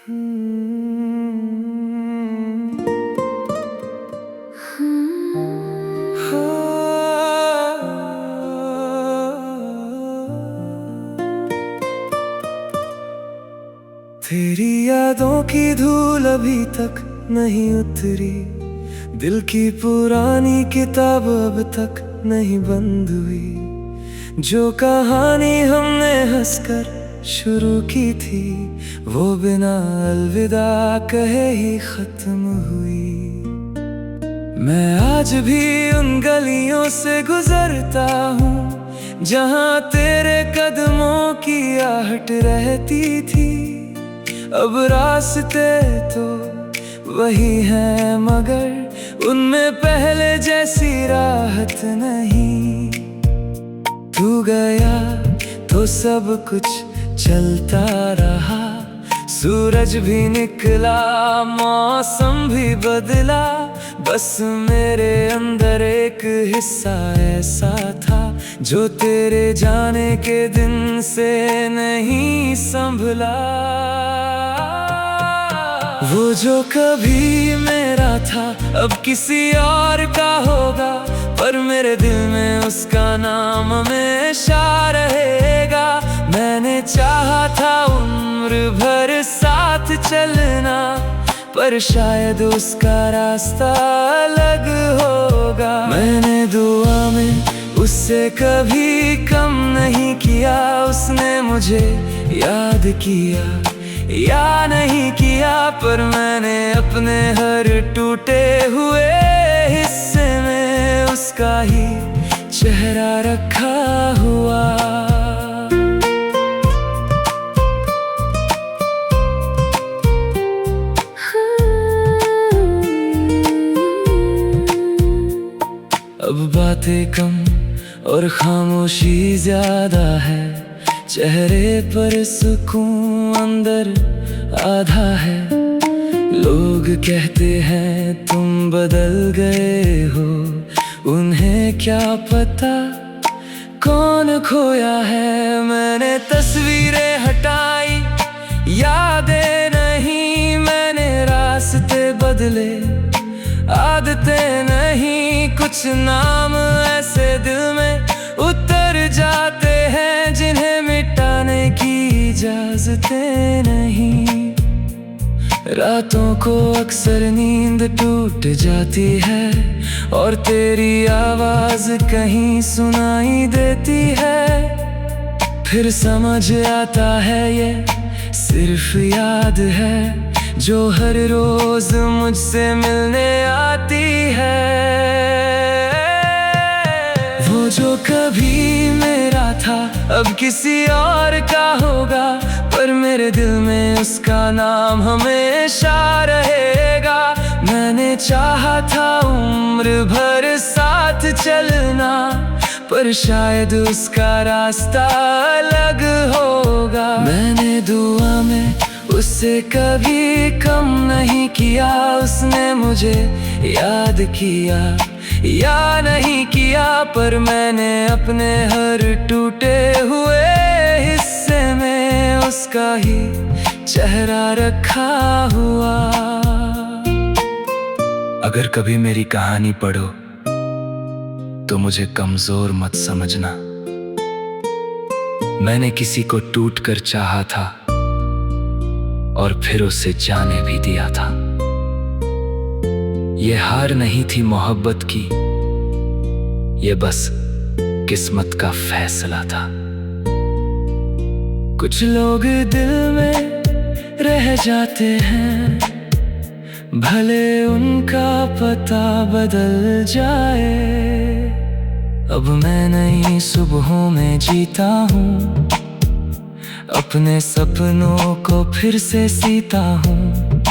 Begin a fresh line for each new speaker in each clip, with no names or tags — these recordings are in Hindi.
तेरी यादों की धूल अभी तक नहीं उतरी, दिल की पुरानी किताब अब तक नहीं बंद हुई। जो कहानी हमने हंसकर शुरू की थी, वो बिना अलविदा कहे ही खत्म हुई। मैं आज भी उन गलियों से गुजरता हूँ जहाँ तेरे कदमों की आहट रहती थी। अब रास्ते तो वही हैं मगर उनमें पहले जैसी राहत नहीं। तू गया तो सब कुछ चलता रहा, सूरज भी निकला, मौसम भी बदला। बस मेरे अंदर एक हिस्सा ऐसा था जो तेरे जाने के दिन से नहीं संभला। वो जो कभी मेरा था अब किसी और का होगा, पर मेरे दिल में उसका नाम हमेशा रहेगा। मैंने चाहा था उम्र भर साथ चलना, पर शायद उसका रास्ता अलग होगा। मैंने दुआ में उससे कभी कम नहीं किया, उसने मुझे याद किया या नहीं किया, पर मैंने अपने हर टूटे हुए हिस्से में उसका ही चेहरा रखा हुआ। अब बातें कम और खामोशी ज्यादा है, चेहरे पर सुकून अंदर आधा है। लोग कहते हैं तुम बदल गए हो, उन्हें क्या पता कौन खोया है। मैंने तस्वीरें हटाई, यादें नहीं, मैंने रास्ते बदले, आदतें नहीं। कुछ नाम ऐसे दिल में उतर जाते हैं जिन्हें मिटाने की इजाजतें नहीं। रातों को अक्सर नींद टूट जाती है और तेरी आवाज कहीं सुनाई देती है। फिर समझ आता है ये सिर्फ याद है जो हर रोज मुझसे मिलने आती है। वो जो कभी मेरा था अब किसी और का होगा, पर मेरे दिल में उसका नाम हमेशा रहेगा। मैंने चाहा था उम्र भर साथ चलना, पर शायद उसका रास्ता अलग होगा। मैंने दुआ में उससे कभी कम नहीं किया, उसने मुझे याद किया या नहीं किया, पर मैंने अपने हर टूटे हुए हिस्से में उसका ही चेहरा रखा हुआ।
अगर कभी मेरी कहानी पढ़ो तो मुझे कमजोर मत समझना। मैंने किसी को टूट कर चाहा था और फिर उसे जाने भी दिया था। ये हार नहीं थी मोहब्बत की, ये बस किस्मत का फैसला था।
कुछ लोग दिल में रह जाते हैं, भले उनका पता बदल जाए। अब मैं नई सुबहों में जीता हूँ, अपने सपनों को फिर से सीता हूँ।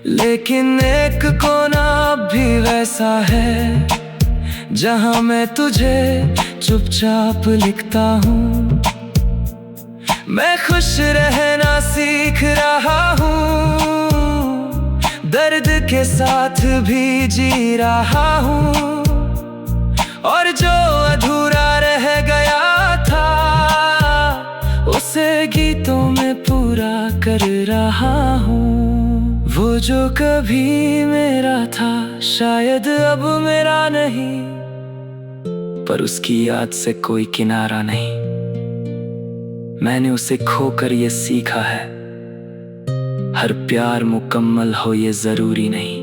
लेकिन एक कोना अब भी वैसा है जहाँ मैं तुझे चुपचाप लिखता हूँ। मैं खुश रहना सीख रहा हूँ, दर्द के साथ भी जी रहा हूँ, और जो अधूरा रह गया था उसे गीतों में पूरा कर रहा हूँ। वो जो कभी मेरा था शायद अब मेरा नहीं, पर उसकी याद से कोई किनारा नहीं। मैंने उसे खोकर ये सीखा है, हर प्यार मुकम्मल हो ये जरूरी नहीं।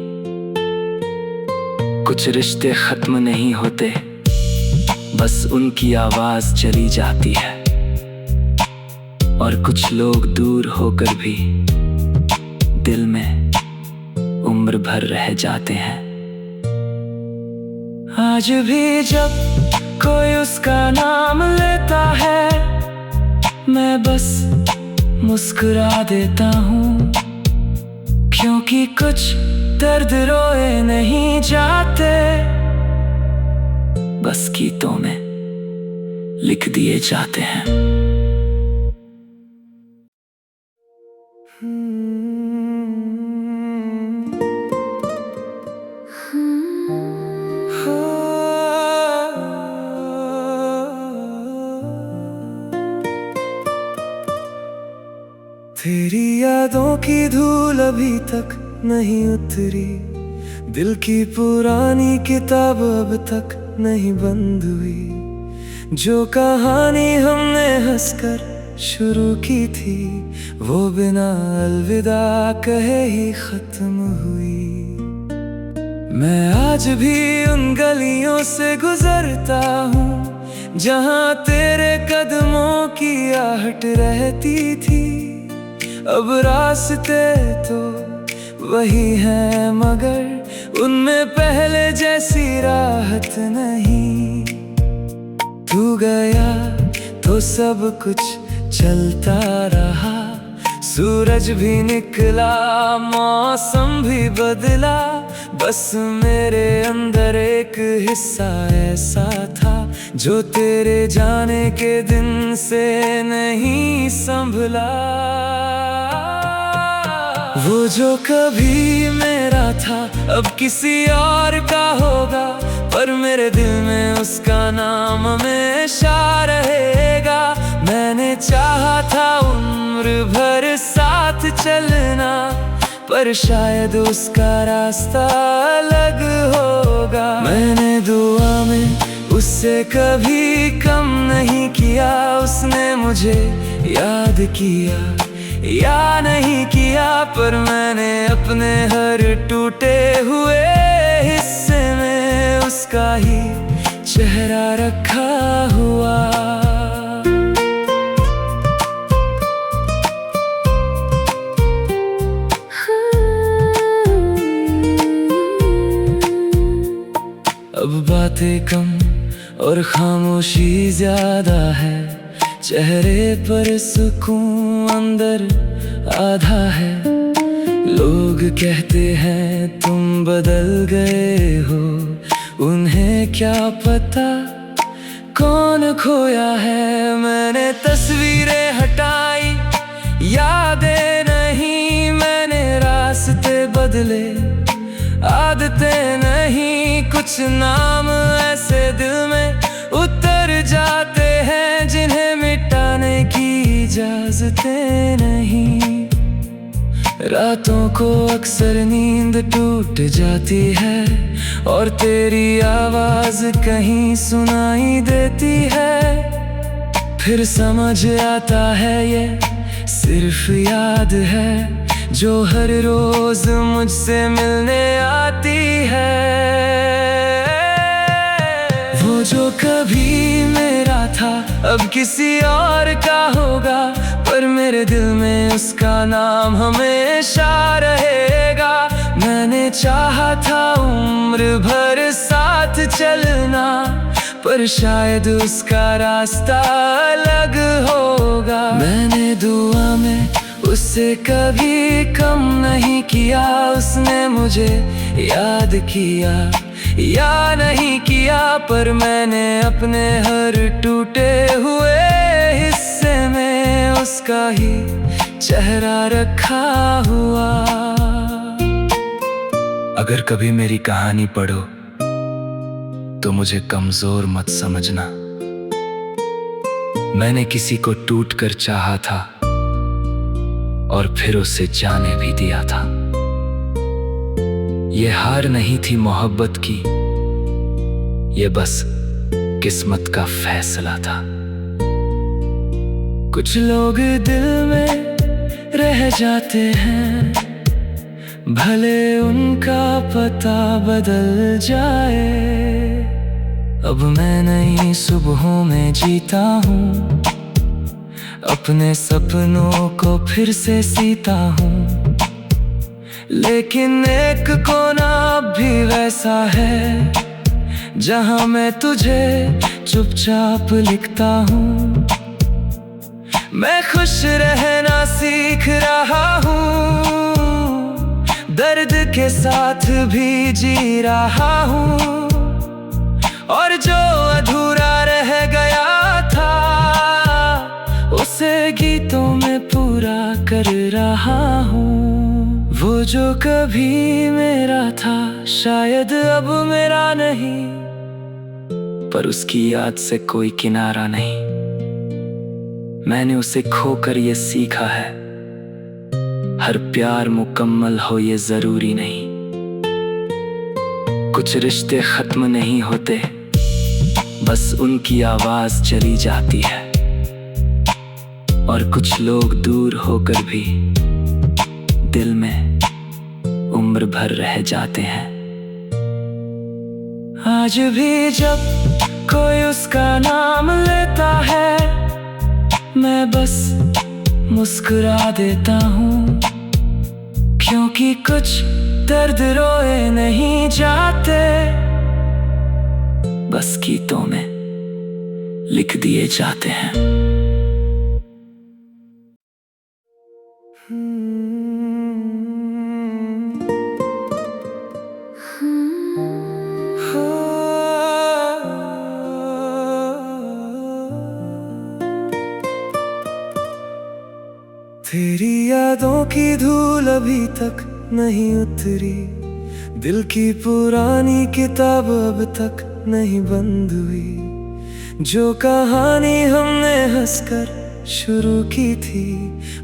कुछ रिश्ते खत्म नहीं होते, बस उनकी आवाज चली जाती है। और कुछ लोग दूर होकर भी दिल में उम्र भर रह जाते हैं। आज भी जब कोई उसका नाम लेता है, मैं बस मुस्कुरा देता हूँ, क्योंकि कुछ दर्द रोए नहीं जाते, बस गीतों में लिख दिए जाते हैं। तेरी यादों की धूल अभी तक नहीं उतरी, दिल की पुरानी किताब अब तक नहीं बंद हुई। जो कहानी हमने हंसकर शुरू की थी, वो बिना अलविदा कहे ही खत्म हुई। मैं आज भी उन गलियों से गुजरता हूँ जहाँ तेरे कदमों की आहट रहती थी। अब रास्ते तो वही हैं, मगर उनमें पहले जैसी राहत नहीं। तू गया तो सब कुछ चलता रहा, सूरज भी निकला, मौसम भी बदला, बस मेरे अंदर एक हिस्सा ऐसा था जो तेरे जाने के दिन से नहीं संभला। वो जो कभी मेरा था अब किसी और का होगा, पर मेरे दिल में उसका नाम हमेशा रहेगा। मैंने चाहा था उम्र भर साथ चलना, पर शायद उसका रास्ता अलग होगा। मैंने दुआ में उससे कभी कम नहीं किया, उसने मुझे याद किया या नहीं किया, पर मैंने अपने हर टूटे हुए हिस्से में उसका ही चेहरा रखा हुआ। अब बातें कम और खामोशी ज्यादा है, चेहरे पर सुकून अंदर आधा है। लोग कहते हैं तुम बदल गए हो, उन्हें क्या पता कौन खोया है। मैंने तस्वीरें हटाई, यादें नहीं, मैंने रास्ते बदले, आदतें नहीं। कुछ नाम ऐसे दिल में उतर जाते हैं जिन्हें मिटाने की इजाजतें नहीं। रातों को अक्सर नींद टूट जाती है और तेरी आवाज कहीं सुनाई देती है। फिर समझ आता है ये सिर्फ याद है जो हर रोज मुझसे मिलने आती है। वो जो कभी मेरा था अब किसी और का होगा, पर मेरे दिल में उसका नाम हमेशा रहेगा। मैंने चाहा था उम्र भर साथ चलना, पर शायद उसका रास्ता अलग होगा। मैंने दुआ में उससे कभी कम नहीं किया, उसने मुझे याद किया या नहीं किया, पर मैंने अपने हर टूटे हुए हिस्से में उसका ही चेहरा रखा हुआ।
अगर कभी मेरी कहानी पढ़ो तो मुझे कमजोर मत समझना। मैंने किसी को टूट कर चाहा था और फिर उसे जाने भी दिया था। ये हार नहीं थी मोहब्बत की, ये बस किस्मत का फैसला था।
कुछ लोग दिल में रह जाते हैं, भले उनका पता बदल जाए। अब मैं नई सुबहों में जीता हूँ, अपने सपनों को फिर से सीता हूँ। लेकिन एक कोना अब भी वैसा है, जहाँ मैं तुझे चुपचाप लिखता हूँ। मैं खुश रहना सीख रहा हूँ, दर्द के साथ भी जी रहा हूँ। और जो अधूरा रह गया था, उसे गीतों में पूरा कर रहा हूँ। वो जो कभी मेरा था, शायद अब मेरा नहीं, पर उसकी याद से कोई किनारा नहीं। मैंने उसे खोकर ये सीखा है, हर प्यार मुकम्मल हो ये जरूरी नहीं। कुछ रिश्ते खत्म नहीं होते, बस उनकी आवाज चली जाती है। और कुछ लोग दूर होकर भी दिल में उम्र भर रह जाते हैं। आज भी जब कोई उसका नाम लेता है, मैं बस मुस्कुरा देता हूँ। क्योंकि कुछ दर्द रोए नहीं जाते, बस गीतों में लिख दिए जाते हैं। तेरी यादों की धूल अभी तक नहीं उतरी, दिल की पुरानी किताब अब तक नहीं बंद हुई। जो कहानी हमने हंसकर शुरू की थी,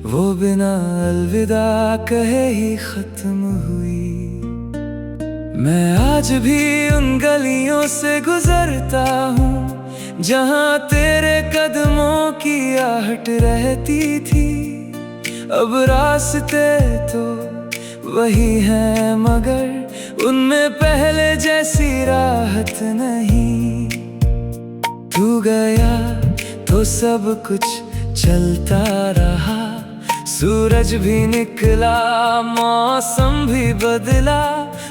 वो बिना अलविदा कहे ही खत्म हुई। मैं आज भी उन गलियों से गुजरता हूँ, जहाँ तेरे कदमों की आहट रहती थी। अब रास्ते तो वही है, मगर उनमें पहले जैसी राहत नहीं। तू गया तो सब कुछ चलता रहा, सूरज भी निकला, मौसम भी बदला।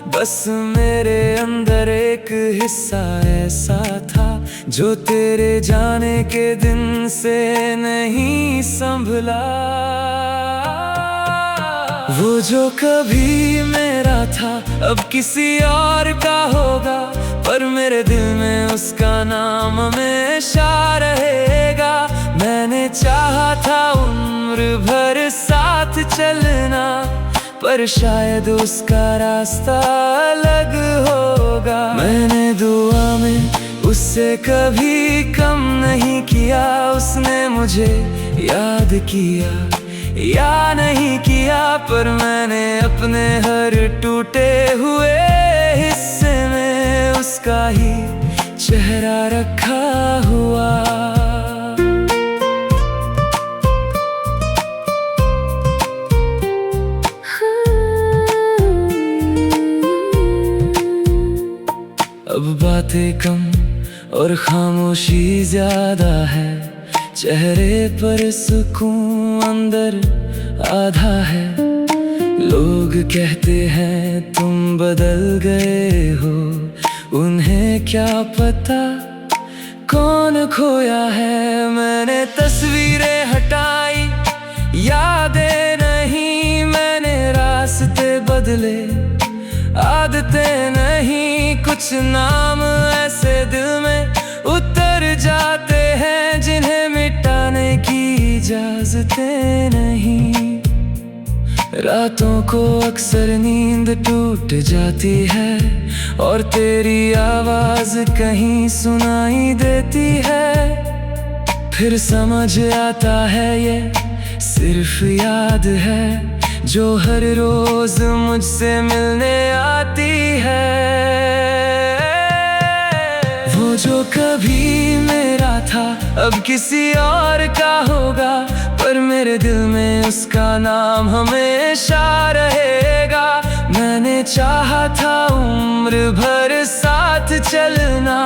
बस मेरे अंदर एक हिस्सा ऐसा था, जो तेरे जाने के दिन से नहीं संभला। वो जो कभी मेरा था, अब किसी और का होगा, पर मेरे दिल में उसका नाम हमेशा रहेगा। मैंने चाहा था उम्र भर साथ चलना, पर शायद उसका रास्ता अलग होगा। मैंने दुआ में उससे कभी कम नहीं किया, उसने मुझे याद किया या नहीं किया, पर मैंने अपने हर टूटे हुए हिस्से में उसका ही चेहरा रखा हुआ। अब बातें कम और खामोशी ज्यादा है, चेहरे पर सुकून अंदर आधा है। लोग कहते हैं तुम बदल गए हो, उन्हें क्या पता कौन खोया है। मैंने तस्वीरें हटाई, यादें नहीं, मैंने रास्ते बदले, आदतें नहीं। कुछ नाम ऐसे दिल में उतर जाते हैं, जिन्हें मिटाने की इजाजतें नहीं। रातों को अक्सर नींद टूट जाती है, और तेरी आवाज कहीं सुनाई देती है। फिर समझ आता है ये सिर्फ याद है जो हर रोज मुझसे मिलने आती है। वो जो कभी मेरा था अब किसी और का होगा, पर मेरे दिल में उसका नाम हमेशा रहेगा। मैंने चाहा था उम्र भर साथ चलना,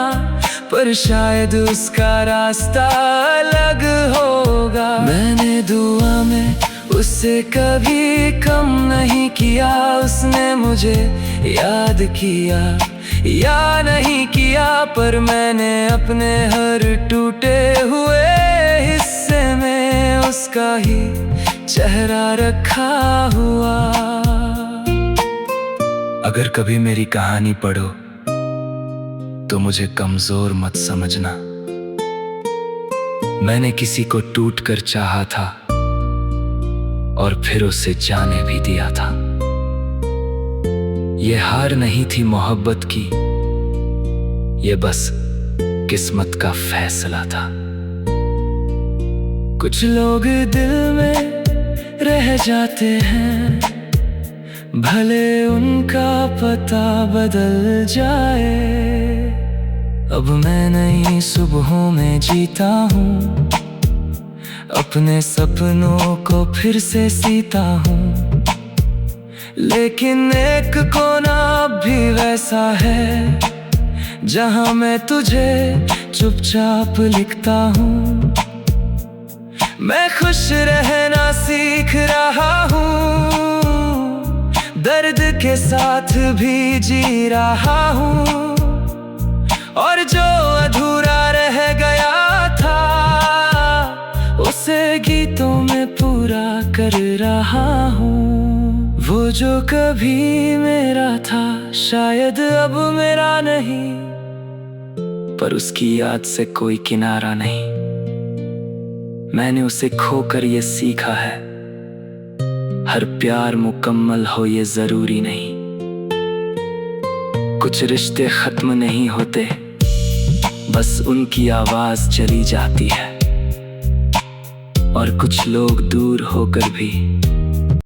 पर शायद उसका रास्ता अलग होगा। मैंने दुआ में उससे कभी कम नहीं किया, उसने मुझे याद किया या नहीं किया, पर मैंने अपने हर टूटे हुए हिस्से में उसका ही चेहरा रखा हुआ। अगर कभी मेरी कहानी पढ़ो तो मुझे कमजोर मत समझना। मैंने किसी को टूट कर चाहा था और फिर उसे जाने भी दिया था। ये हार नहीं थी मोहब्बत की, ये बस किस्मत का फैसला था। कुछ लोग दिल में रह जाते हैं, भले उनका पता बदल जाए। अब मैं नई सुबहों में जीता हूँ, अपने सपनों को फिर से सीता हूँ। लेकिन एक कोना अब भी वैसा है जहाँ मैं तुझे चुपचाप लिखता हूँ। मैं खुश रहना सीख रहा हूँ, दर्द के साथ भी जी रहा हूँ, और जो अधूरा रह गया था उसे गीतों में पूरा कर रहा हूँ। वो जो कभी मेरा था शायद अब मेरा नहीं, पर उसकी याद से कोई किनारा नहीं। मैंने उसे खोकर ये सीखा है, हर प्यार मुकम्मल हो ये जरूरी नहीं। कुछ रिश्ते खत्म नहीं होते, बस उनकी आवाज चली जाती है। और कुछ लोग दूर होकर भी